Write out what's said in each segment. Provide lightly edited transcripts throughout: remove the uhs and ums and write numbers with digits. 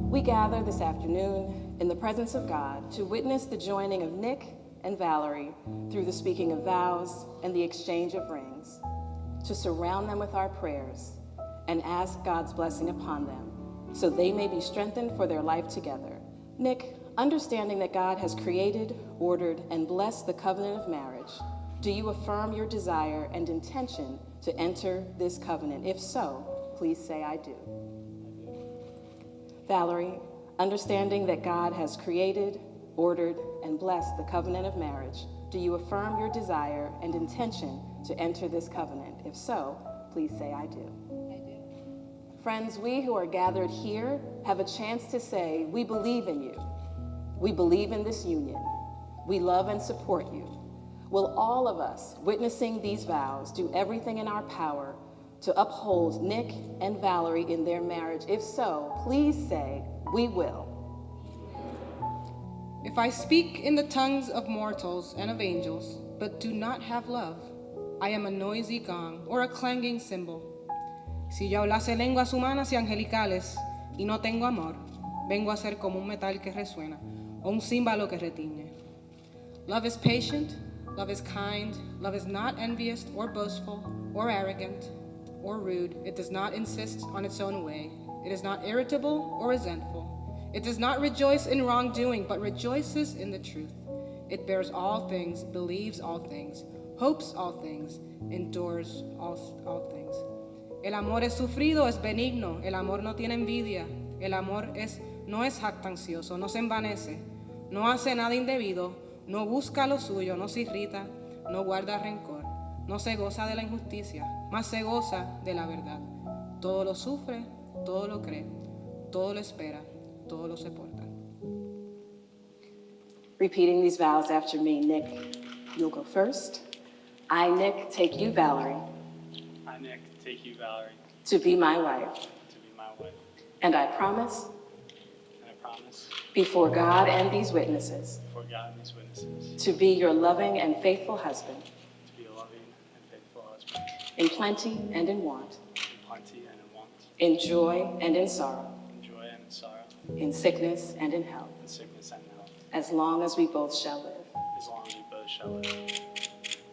We gather this afternoon in the presence of God to witness the joining of Nick and Valerie through the speaking of vows and the exchange of rings, to surround them with our prayers and ask God's blessing upon them so they may be strengthened for their life together. Nick, understanding that God has created, ordered, and blessed the covenant of marriage, do you affirm your desire and intention to enter this covenant? If so, please say, I do. Valerie, understanding that God has created, ordered, and blessed the covenant of marriage, do you affirm your desire and intention to enter this covenant? If so, please say, I do. I do. Friends, we who are gathered here have a chance to say, we believe in you. We believe in this union. We love and support you. Will all of us, witnessing these vows, do everything in our power to uphold Nick and Valerie in their marriage? If so, please say, we will. If I speak in the tongues of mortals and of angels, but do not have love, I am a noisy gong or a clanging cymbal. Si yo hablase lenguas humanas y angelicales y no tengo amor, vengo a ser como un metal que resuena o un címbalo que retiñe. Love is patient, love is kind, love is not envious or boastful or arrogant or rude. It does not insist on its own way. It is not irritable or resentful. It does not rejoice in wrongdoing, but rejoices in the truth. It bears all things, believes all things, hopes all things, endures all things. El amor es sufrido, es benigno. El amor no tiene envidia. El amor no es jactancioso, no se envanece, no hace nada indebido, no busca lo suyo, no se irrita, no guarda rencor, no se goza de la injusticia, mas se goza de la verdad. Todo lo sufre, todo lo cree, todo lo espera, todo lo soporta. Repeating these vows after me, Nick, you'll go first. I, Nick, take you, Valerie. I, Nick, take you, Valerie. To be my wife. To be my wife. And I promise. And I promise. Before God and these witnesses. Before God and these witnesses. To be your loving and faithful husband. To be a loving and faithful husband. In plenty and in want. In plenty and in want. In joy and in sorrow. In joy and in sorrow. In sickness and in health. In sickness and in health. As long as we both shall live. As long as we both shall live.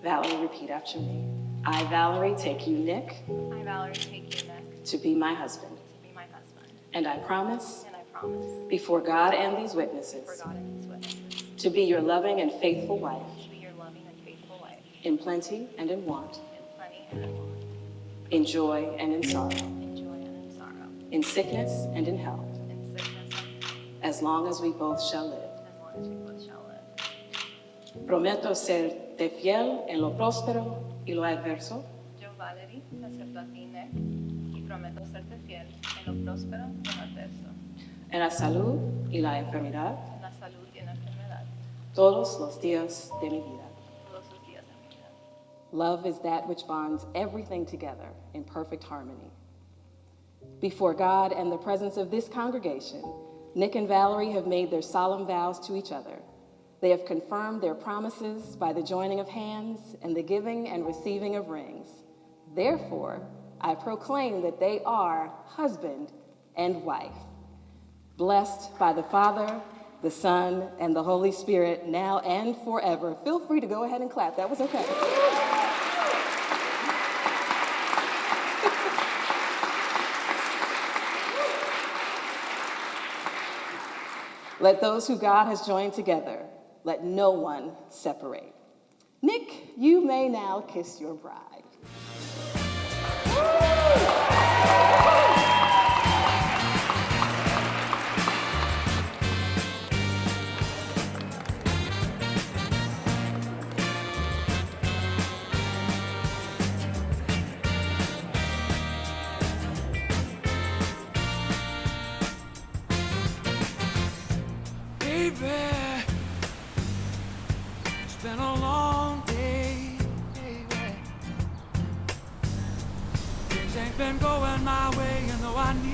Valerie, repeat after me. I, Valerie, take you, Nick. I, Valerie, take you, Nick. To be my husband. To be my husband. And I promise. And I promise. Before God and these witnesses. Before God and these witnesses. To be your loving and faithful wife. To be your loving and faithful wife. In plenty and in want. In plenty and in want. In joy and in sorrow. In joy and in sorrow. In sickness and in health. In sickness and in health. As long as we both shall live. As long as we both shall live. Prometo serte fiel en lo próspero y lo adverso. Yo, Valerie, te acepto a ti, Nick, y prometo serte fiel en lo próspero y en lo adverso. En la salud y la enfermedad. En la salud y en la enfermedad. Todos los días de mi vida. Todos los días de mi vida. Love is that which bonds everything together in perfect harmony. Before God and the presence of this congregation, Nick and Valerie have made their solemn vows to each other. They have confirmed their promises by the joining of hands and the giving and receiving of rings. Therefore, I proclaim that they are husband and wife, blessed by the Father, the Son, and the Holy Spirit, now and forever. Feel free to go ahead and clap. That was okay. Let those who God has joined together, let no one separate. Nick, you may now kiss your bride. Baby, it's been a long day, baby. Things ain't been going my way, you know I need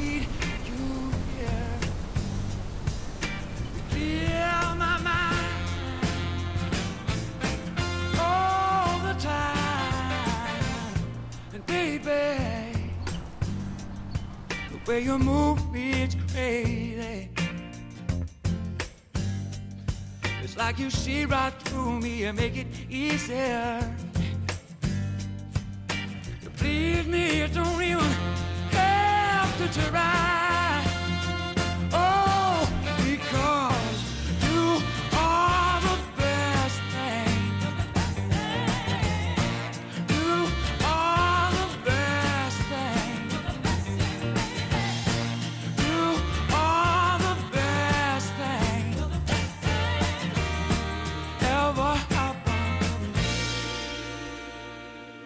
where you move me, it's crazy. It's like you see right through me and make it easier. To please me, you don't even have to try. Oh, because you are the best thing. You are the best thing. You are the best thing ever happened.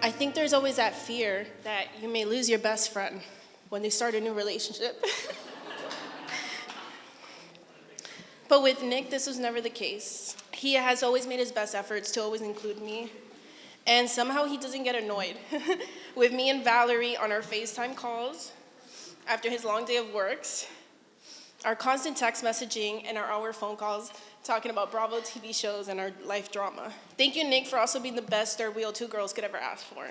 I think there's always that fear that you may lose your best friend when they start a new relationship. But with Nick, this was never the case. He has always made his best efforts to always include me. And somehow he doesn't get annoyed with me and Valerie on our FaceTime calls after his long day of works, our constant text messaging, and our hour phone calls talking about Bravo TV shows and our life drama. Thank you, Nick, for also being the best third wheel two girls could ever ask for.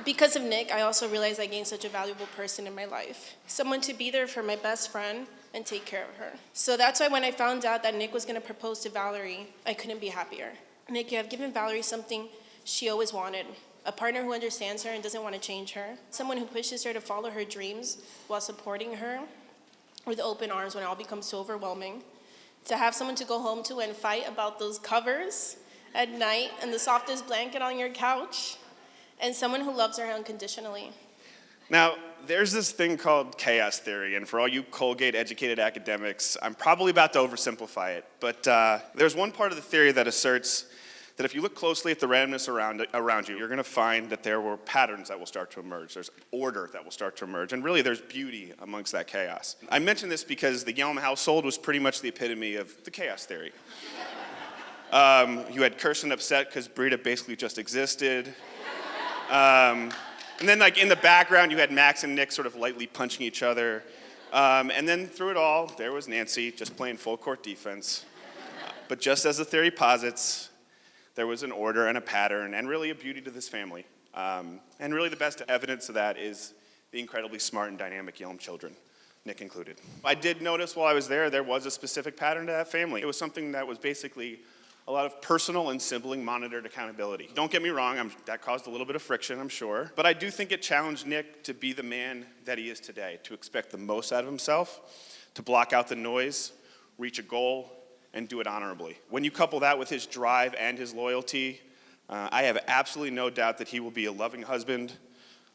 Because of Nick, I also realized I gained such a valuable person in my life, someone to be there for my best friend and take care of her. So that's why when I found out that Nick was gonna propose to Valerie, I couldn't be happier. Nick, you have given Valerie something she always wanted, a partner who understands her and doesn't want to change her, someone who pushes her to follow her dreams while supporting her with open arms when it all becomes so overwhelming, to have someone to go home to and fight about those covers at night and the softest blanket on your couch, and someone who loves her unconditionally. Now, there's this thing called chaos theory, and for all you Colgate-educated academics, I'm probably about to oversimplify it, but there's one part of the theory that asserts that if you look closely at the randomness around you, you're going to find that there were patterns that will start to emerge. There's order that will start to emerge, and really there's beauty amongst that chaos. I mention this because the Yelm household was pretty much the epitome of the chaos theory. You had Kirsten upset because Brita basically just existed. And then like in the background, you had Max and Nick sort of lightly punching each other. And then through it all, there was Nancy just playing full court defense. But just as the theory posits, there was an order and a pattern and really a beauty to this family. And really the best evidence of that is the incredibly smart and dynamic Yelm children, Nick included. I did notice while I was there was a specific pattern to that family. It was something that was basically a lot of personal and sibling monitored accountability. Don't get me wrong, that caused a little bit of friction, I'm sure. But I do think it challenged Nick to be the man that he is today, to expect the most out of himself, to block out the noise, reach a goal, and do it honorably. When you couple that with his drive and his loyalty, I have absolutely no doubt that he will be a loving husband,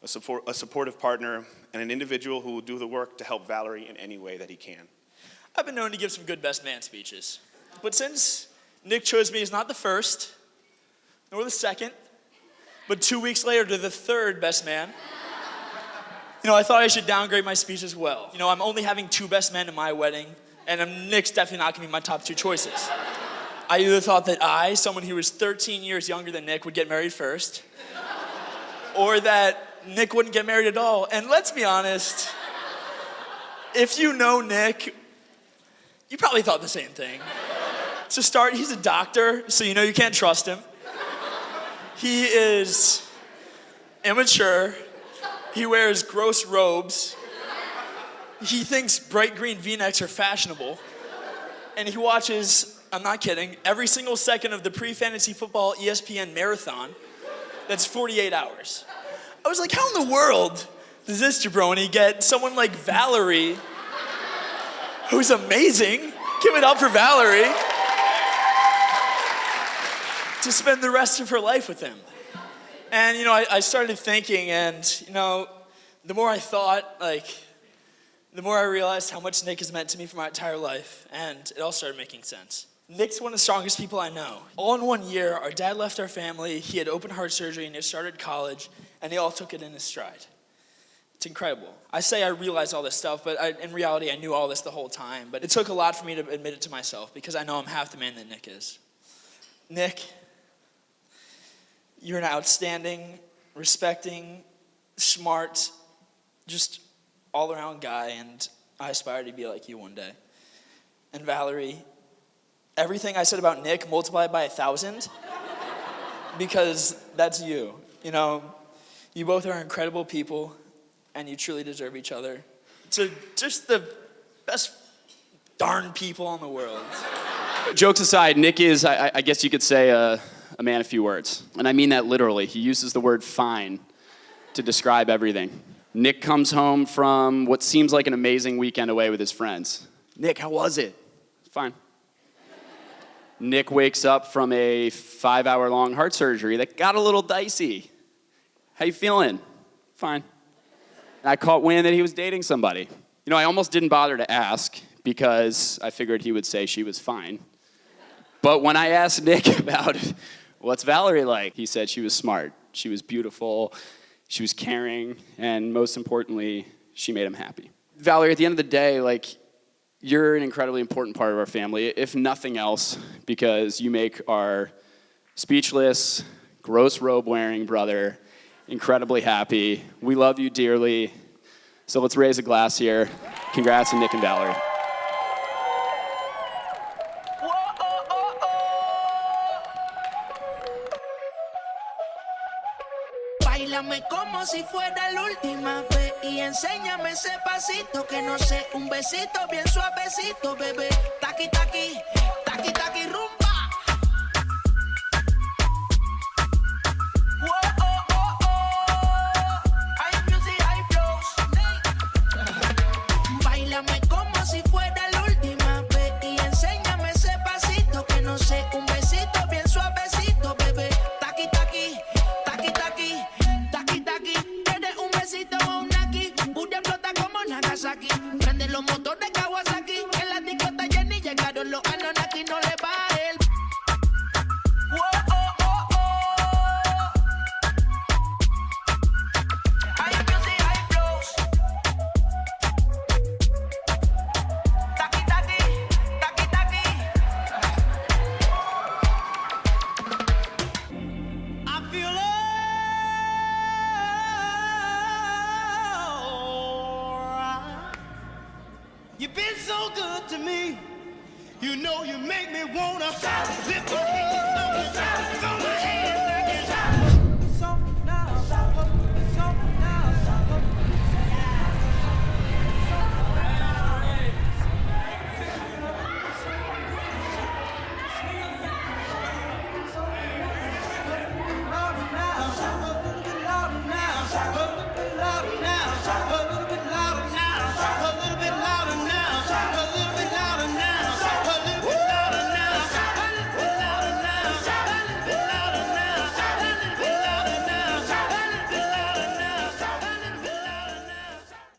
a supportive partner, and an individual who will do the work to help Valerie in any way that he can. I've been known to give some good best man speeches, but since Nick chose me as not the first, nor the second, but 2 weeks later to the third best man, I thought I should downgrade my speech as well. I'm only having 2 best men in my wedding, and Nick's definitely not gonna be my top 2 choices. I either thought that I, someone who was 13 years younger than Nick, would get married first, or that Nick wouldn't get married at all. And let's be honest, if you know Nick, you probably thought the same thing. To start, he's a doctor, so you can't trust him. He is immature. He wears gross robes. He thinks bright green V-necks are fashionable. And he watches, I'm not kidding, every single second of the pre-fantasy football ESPN marathon. That's 48 hours. I was like, how in the world does this jabroni get someone like Valerie, who's amazing, give it up for Valerie, to spend the rest of her life with him? And I started thinking, and the more I thought, the more I realized how much Nick has meant to me for my entire life, and it all started making sense. Nick's one of the strongest people I know. All in 1 year, our dad left our family, he had open heart surgery, and he started college, and he all took it in his stride. It's incredible. I say I realized all this stuff, but in reality, I knew all this the whole time. But it took a lot for me to admit it to myself, because I know I'm half the man that Nick is. Nick, you're an outstanding, respecting, smart, just all-around guy, and I aspire to be like you one day. And Valerie, everything I said about Nick multiplied by 1,000, because that's you. You both are incredible people, and you truly deserve each other. to just the best darn people in the world. Jokes aside, Nick is, I guess you could say, a man of few words. And I mean that literally. He uses the word fine to describe everything. Nick comes home from what seems like an amazing weekend away with his friends. Nick, how was it? Fine. Nick wakes up from a 5-hour-long heart surgery that got a little dicey. How you feeling? Fine. And I caught wind that he was dating somebody. You know, I almost didn't bother to ask because I figured he would say she was fine. But when I asked Nick about what's Valerie like, he said she was smart, she was beautiful, she was caring, and most importantly, she made him happy. Valerie, at the end of the day, like, you're an incredibly important part of our family, if nothing else, because you make our speechless, gross robe-wearing brother incredibly happy. We love you dearly. So let's raise a glass here. Congrats to Nick and Valerie. Báilame como si fuera la última vez y enséñame ese pasito que no sé, un besito bien suavecito, bebé. Taqui taqui, taqui taqui rumba. Báilame como si fuera la última vez y enséñame ese pasito que no sé, un besito bien suavecito, bebé. Taqui taqui, taqui taqui, taqui taqui. Tienes un besito o un aquí, Buria explota como Nagasaki. Prende los motores Kawasaki, en la discota Jenny llegaron los Anunnaki, no le va el. You've been so good to me. You know you make me wanna lift my hands.